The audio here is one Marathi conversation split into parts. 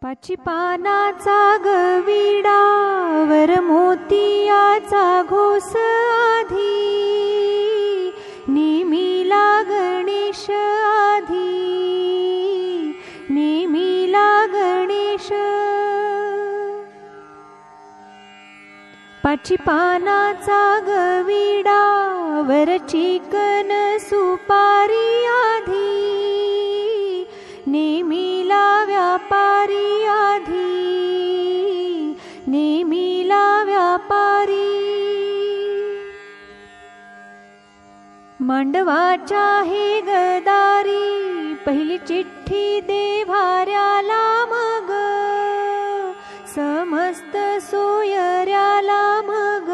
पाची पानाचा गविडा वर मोतियाचा घोस आधी, नेमिला गणेश आधी, नेमिला गणेश. पाची पानाचा गविडा वर चिकन सुपारी आधी, नेमिला व्यापारी आधी, नेमिला व्यापारी. मांडवाच्या हे गदारी पहिली चिठ्ठी देव्हाऱ्याला मग, समस्त सोयऱ्याला मग,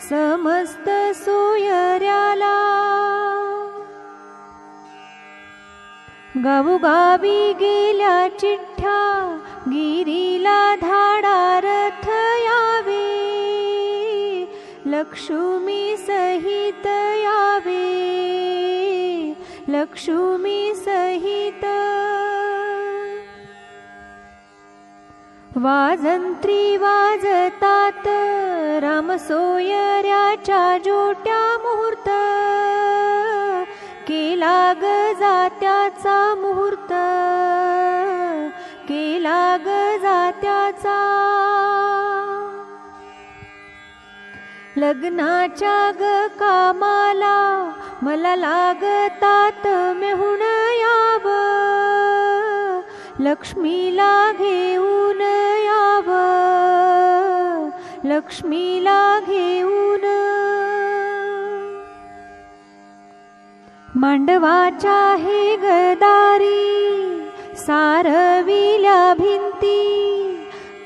समस्त सोयऱ्याला. गावोगावी गेल्या चिठ्ठ्या गिरीला धाडा रथ यावे, लक्ष्मी सहित यावे, लक्ष्मी सहित. वाजंत्री वाजतात राम सोयऱ्याच्या जोट्या मुहूर्त, केला ग जात्याचा मुहूर्त, केला ग जात्याचा. लग्नाच्या ग कामाला मला लागतात मेहुण याव, लक्ष्मीला घेऊन याव, लक्ष्मीला घेऊन. मांडवाच्या हे गदारी सारविल्या भिंती,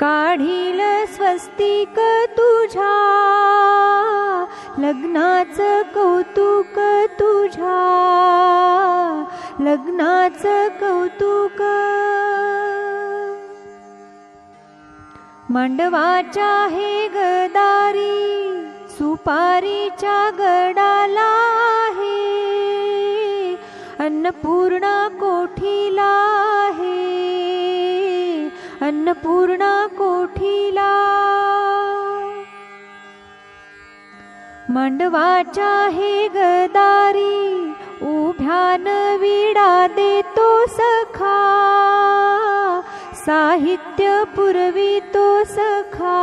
काढील स्वस्तिक तुझ्या, लग्नाचं कौतुक तुझ्या, लग्नाचं कौतुक. मांडवाच्या हे गदारी सुपारीच्या गडाला आहे, अन्नपूर्णा कोठीला आहे, अन्नपूर्णा कोठीला. मांडवाच्या हे गदारी उभ्यान विडा देतो सखा, साहित्य पुरवितो सखा,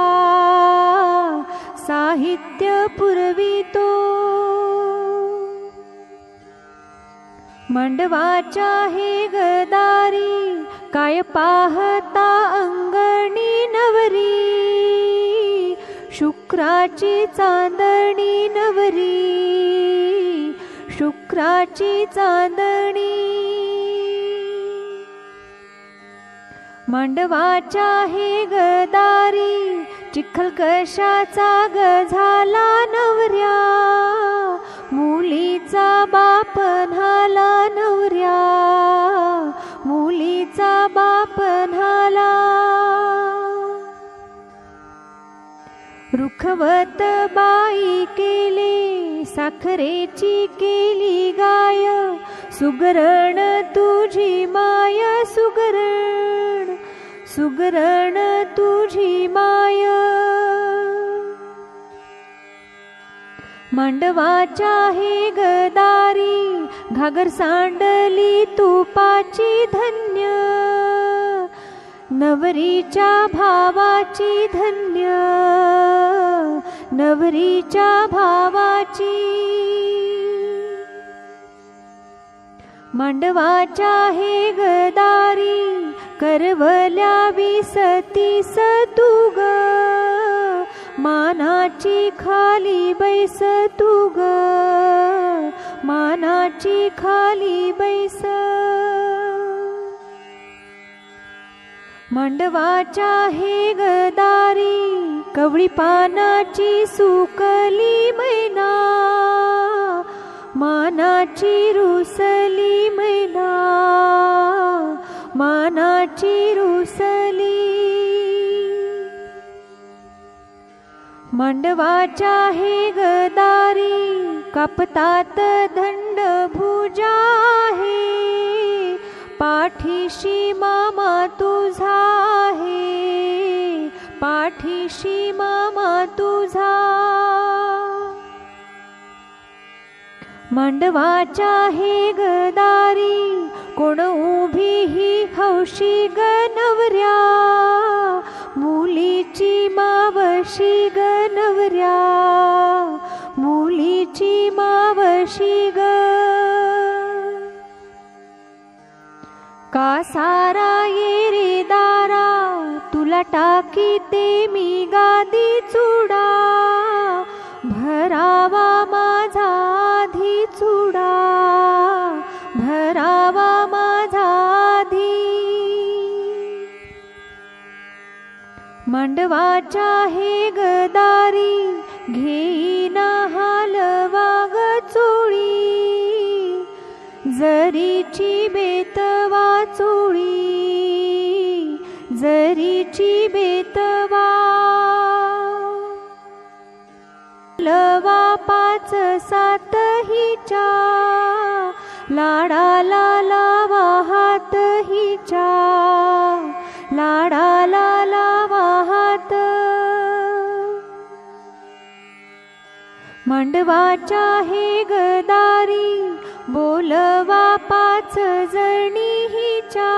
साहित्य पुरवितो. मांडवाच्या हे गदारी काय पाहता अंगणी नवरी, शुक्राची चांदणी नवरी, शुक्राची चांदणी. मांडवाच्या हे गदारी चिखल कशाचा ग झाला नवऱ्या, मुलीचा बाप न्हाला नवऱ्या, मुलीचा बाप न्हाला. रुखवत बाई केले साखरेची केली गाय, सुगरण तुझी माय, सुगरण, सुगरण तुझी माय. मांडवाच्या हे गदारी घागर सांडली तुपाची धन्य, नवरीच्या भावाची धन्य, नवरीच्या भावाची. मांडवाच्या हे गदारी करवल्या विसतीस तू ग, मानाची खाली बैस तू ग, मानाची खाली बैस. मांडवाच्या हे गदारी कवळी पानाची सुकली मैना, मानाची रुसली मैना, मानाची रुसली. मांडवाच्या हे गदारी कापतात दंड भुजा आहे, पाठीशी मामा तुझा आहे, पाठीशी मामा तुझा. मांडवाच्या हे गदारी कोण उभी ही हौशी ग नवऱ्या, मुलीची मावशी ग नवऱ्या, मुलीची मावशी ग. का सारा ये रे दारा तुला टाकी ते मी गादी चुडा, भरावा माझा आधी चुडा, भरावा माझा आधी. मांडवाच्या हे गदारी घेईना हालवा ग चोळी, जरीची बेतवा चोळी, जरीची बेतवा. लवा 5-7 हिच्या, लाडाला लावा हात हिच्या, लाडाला लावा हात. मांडवाच्या हे गदारी बोलवा 5 जणी हिच्या,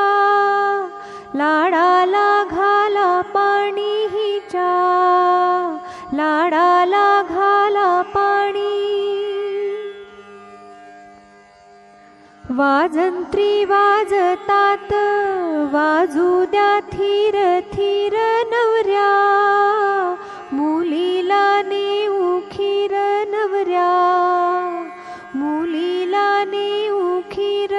लाडाला घाला पाणी हिच्या, लाडाला घाला पाणी. वाजंत्री वाजतात वाजू द्या थीर थीर नवऱ्या, मुलीला नेऊ खीर नवऱ्या, मुलीला नेऊ खीर.